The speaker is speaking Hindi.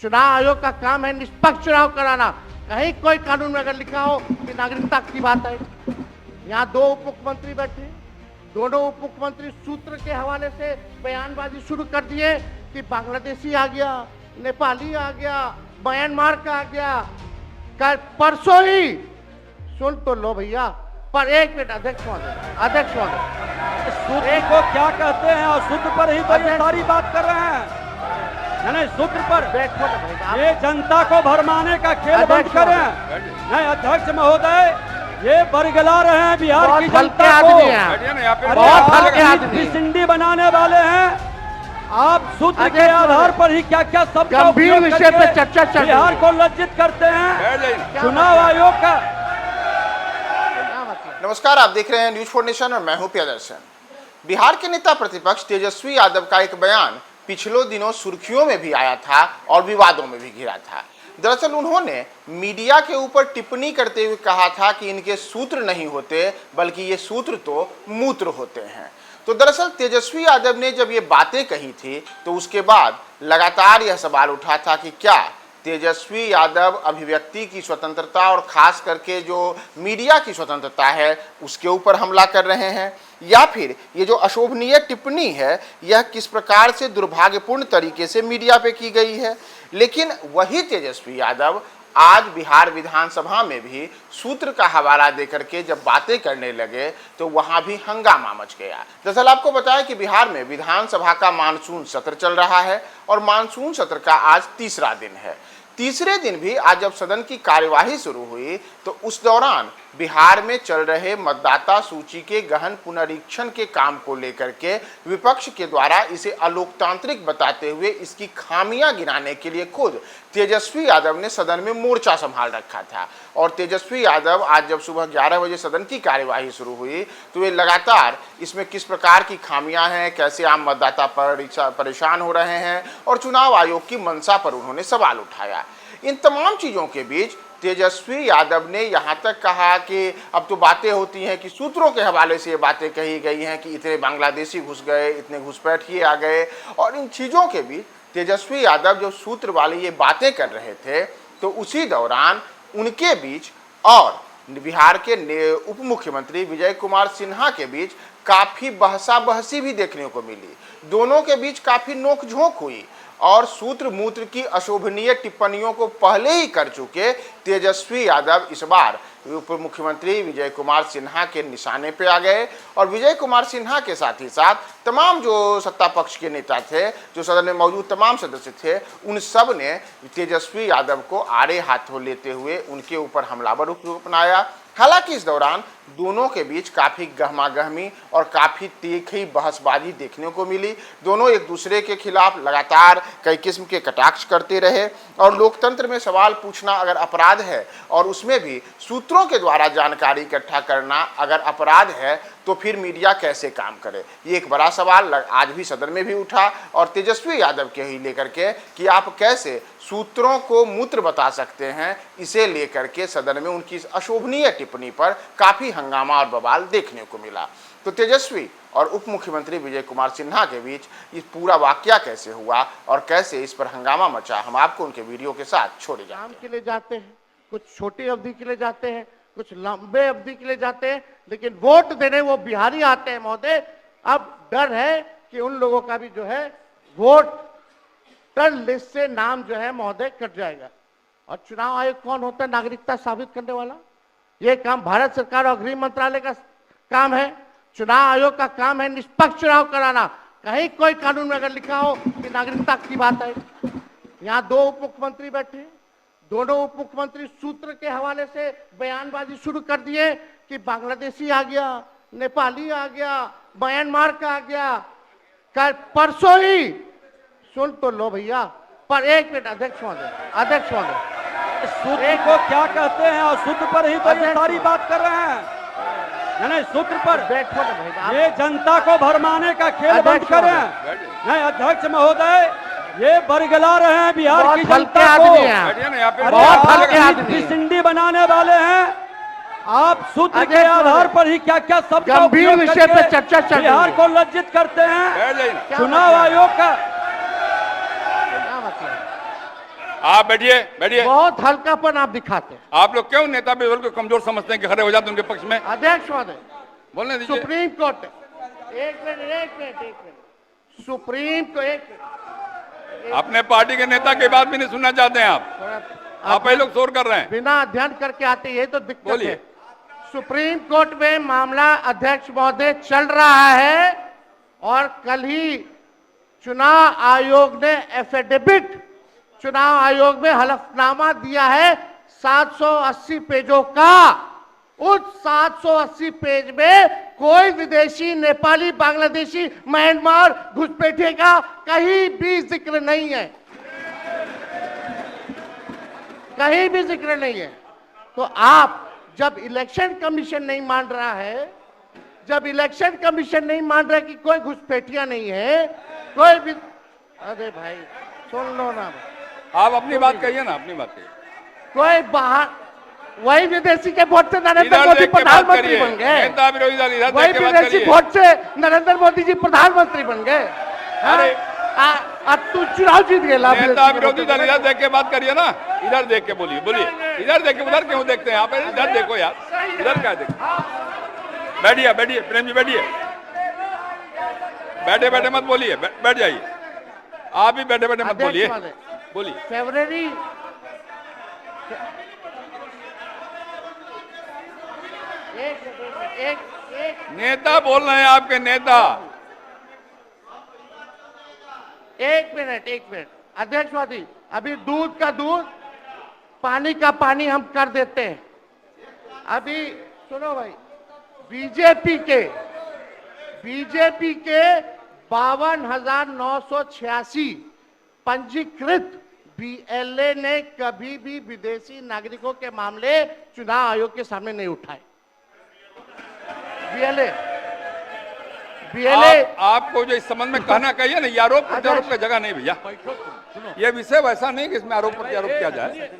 चुनाव आयोग का काम है निष्पक्ष चुनाव कराना। कहीं कोई कानून में अगर लिखा हो कि नागरिकता की बात है। यहाँ दो उप मुख्यमंत्री बैठे, दोनों उप मुख्यमंत्री सूत्र के हवाले से बयानबाजी शुरू कर दिए कि बांग्लादेशी आ गया, नेपाली आ गया, म्यांमार का आ गया। कल परसों ही सुन तो लो भैया, पर एक मिनट अध्यक्ष महोदय सूत्र को क्या कहते हैं और सूत्र पर ही तो ये सारी बात कर रहे हैं। नहीं, सूत्र पर ये जनता को भरमाने का खेल बंद करें। नहीं अध्यक्ष महोदय, ये बरगला रहे हैं बिहार की जनता को, बहुत हल्के आदमी भिसंडी बनाने वाले हैं। आप सूत्र के आधार पर ही क्या क्या सब गंभीर विषय पे चर्चा चल रही है। बिहार को लज्जित करते हैं चुनाव आयोग का। नमस्कार, आप देख रहे हैं न्यूज फॉर नेशन और मैं हूं प्रियदर्शन। बिहार के नेता प्रतिपक्ष तेजस्वी यादव का एक बयान पिछले दिनों सुर्खियों में भी आया था और विवादों में भी घिरा था। दरअसल उन्होंने मीडिया के ऊपर टिप्पणी करते हुए कहा था कि इनके सूत्र नहीं होते बल्कि ये सूत्र तो मूत्र होते हैं। तो दरअसल तेजस्वी यादव ने जब ये बातें कही थी तो उसके बाद लगातार यह सवाल उठा था कि क्या तेजस्वी यादव अभिव्यक्ति की स्वतंत्रता और खास करके जो मीडिया की स्वतंत्रता है उसके ऊपर हमला कर रहे हैं, या फिर ये जो अशोभनीय टिप्पणी है यह किस प्रकार से दुर्भाग्यपूर्ण तरीके से मीडिया पे की गई है। लेकिन वही तेजस्वी यादव आज बिहार विधानसभा में भी सूत्र का हवाला देकर के जब बातें करने लगे तो वहां भी हंगामा मच गया। दरअसल आपको बताया कि बिहार में विधानसभा का मानसून सत्र चल रहा है और मानसून सत्र का आज तीसरा दिन है। तीसरे दिन भी आज जब सदन की कार्यवाही शुरू हुई तो उस दौरान बिहार में चल रहे मतदाता सूची के गहन पुनरीक्षण के काम को लेकर के विपक्ष के द्वारा इसे अलोकतांत्रिक बताते हुए इसकी खामियां गिनाने के लिए खुद तेजस्वी यादव ने सदन में मोर्चा संभाल रखा था। और तेजस्वी यादव आज जब सुबह 11 बजे सदन की कार्यवाही शुरू हुई तो वे लगातार इसमें किस प्रकार की खामियां हैं, कैसे आम मतदाता परेशान हो रहे हैं और चुनाव आयोग की मंशा पर उन्होंने सवाल उठाया। इन तमाम चीज़ों के बीच तेजस्वी यादव ने यहाँ तक कहा कि अब तो बातें होती हैं कि सूत्रों के हवाले से ये बातें कही गई हैं कि इतने बांग्लादेशी घुस गए, इतने घुसपैठिए आ गए। और इन चीज़ों के बीच तेजस्वी यादव जो सूत्र वाली ये बातें कर रहे थे तो उसी दौरान उनके बीच और बिहार के उप मुख्यमंत्री विजय कुमार सिन्हा के बीच काफ़ी बहसा बहसी भी देखने को मिली। दोनों के बीच काफ़ी नोकझोंक हुई और सूत्र मूत्र की अशोभनीय टिप्पणियों को पहले ही कर चुके तेजस्वी यादव इस बार उप मुख्यमंत्री विजय कुमार सिन्हा के निशाने पे आ गए। और विजय कुमार सिन्हा के साथ ही साथ तमाम जो सत्ता पक्ष के नेता थे, जो सदन में मौजूद तमाम सदस्य थे, उन सब ने तेजस्वी यादव को आड़े हाथों लेते हुए उनके ऊपर हमलावर रूप अपनाया। हालांकि इस दौरान दोनों के बीच काफ़ी गहमागहमी और काफ़ी तीखी बहसबाजी देखने को मिली। दोनों एक दूसरे के खिलाफ लगातार कई किस्म के कटाक्ष करते रहे और लोकतंत्र में सवाल पूछना अगर अपराध है और उसमें भी सूत्रों के द्वारा जानकारी इकट्ठा करना अगर अपराध है तो फिर मीडिया कैसे काम करे, ये एक बड़ा सवाल आज भी सदन में भी उठा। और तेजस्वी यादव के ही लेकर के कि आप कैसे सूत्रों को मूत्र बता सकते हैं, इसे लेकर के सदन में उनकी अशोभनीय टिप्पणी पर काफ़ी हंगामा और बवाल देखने को मिला। तो तेजस्वी और उप मुख्यमंत्री विजय कुमार सिन्हा के बीच ये पूरा वाकया कैसे हुआ और कैसे इस पर हंगामा मचा, हम आपको उनके वीडियो के साथ छोड़े जाते हैं। के लिए जाते हैं, कुछ छोटी अवधि के लिए जाते हैं, कुछ लंबे अवधि के लिए जाते हैं, लेकिन वोट देने वो बिहारी आते हैं महोदय। अब डर है कि उन लोगों का भी जो है वोटर लिस्ट से नाम जो है महोदय कट जाएगा। और चुनाव आयोग कौन होता है? नागरिकता साबित करने वाला। ये काम भारत सरकार और गृह मंत्रालय का काम है। चुनाव आयोग का काम है निष्पक्ष चुनाव कराना। कहीं कोई कानून में अगर लिखा हो कि नागरिकता की बात है। यहाँ दो उप मुख्यमंत्री बैठे, दोनों उप मुख्यमंत्री सूत्र के हवाले से बयानबाजी शुरू कर दिए कि बांग्लादेशी आ गया, नेपाली आ गया, म्यांमार का आ गया। कल परसों ही सुन तो लो भैया, पर एक मिनट अध्यक्ष महोदय सूत्र को क्या कहते हैं और सूत्र पर ही तो ये सारी बात कर रहे हैं। नहीं, सूत्र पर ये जनता को भरमाने का खेल बंद करें। नहीं अध्यक्ष महोदय, ये बरगला रहे हैं बिहार की जनता को, बहुत हल्के भिसंडी बनाने वाले हैं। आप सूत्र के आधार पर ही क्या क्या सब गंभीर विषय पे चर्चा चल रही है। बिहार को लज्जित करते हैं चुनाव आयोग का। आप बैठिए बैठिए। बहुत हल्कापन आप दिखाते हैं। आप लोग क्यों नेता विरोध को कमजोर समझते हैं कि खड़े हो जाते हैं उनके पक्ष में? अध्यक्ष महोदय, बोलने दीजिए। सुप्रीम कोर्ट, एक मिनट, सुप्रीम को एक मिनट, अपने पार्टी के नेता की बात भी नहीं सुनना चाहते हैं आप ही लोग शोर कर रहे हैं। बिना अध्ययन करके आते, ये तो दिक्कत बोलिए। है। सुप्रीम कोर्ट में मामला अध्यक्ष महोदय चल रहा है और कल ही चुनाव आयोग ने एफिडेविट, चुनाव आयोग में हलफनामा दिया है 780 पेजों का। उस 780 पेज में कोई विदेशी, नेपाली, बांग्लादेशी, म्यांमार घुसपैठिए का कहीं भी जिक्र नहीं है, कहीं भी जिक्र नहीं है। तो आप जब इलेक्शन कमीशन नहीं मान रहा है, जब इलेक्शन कमीशन नहीं मान रहा है कि कोई घुसपैठिया नहीं है, कोई भी, अरे भाई सुन लो ना, आप अपनी बात कहिए ना, अपनी बात कहिए। कोई बाहर, वही विदेशी के वोट से नरेंद्र मोदी प्रधानमंत्री बन गए, नेता विरोधी दल इधर वही देख के बात विदेशी करिए। वोट से नरेंद्र मोदी जी प्रधानमंत्री बन गए। अरे तू चुनाव जीत गए। नेता विरोधी दल इधर देख के बात करिए ना, इधर देख के बोलिए, बोलिए। इधर देख के, उधर क्यों देखते हैं आप? इधर देखो यार, इधर क्या देखते? बैठिए बैठिए प्रेम जी, बैठिए। बैठे बैठे मत बोलिए, बैठ जाइए। आप भी बैठे बैठे मत बोलिए, बोलिए। फरवरी एक नेता बोल रहे हैं, आपके नेता। एक मिनट अध्यक्ष महोदय, अभी दूध का दूध, पानी का पानी हम कर देते हैं। अभी सुनो भाई, बीजेपी के 52,986 पंजीकृत बीएलए ने कभी भी विदेशी नागरिकों के मामले चुनाव आयोग के सामने नहीं उठाए। बीएलए आपको जो इस संबंध में कहना कहिए ना, ये आरोप प्रत्यारोप का जगह नहीं भैया। ये विषय वैसा नहीं कि इसमें आरोप प्रत्यारोप किया जाए।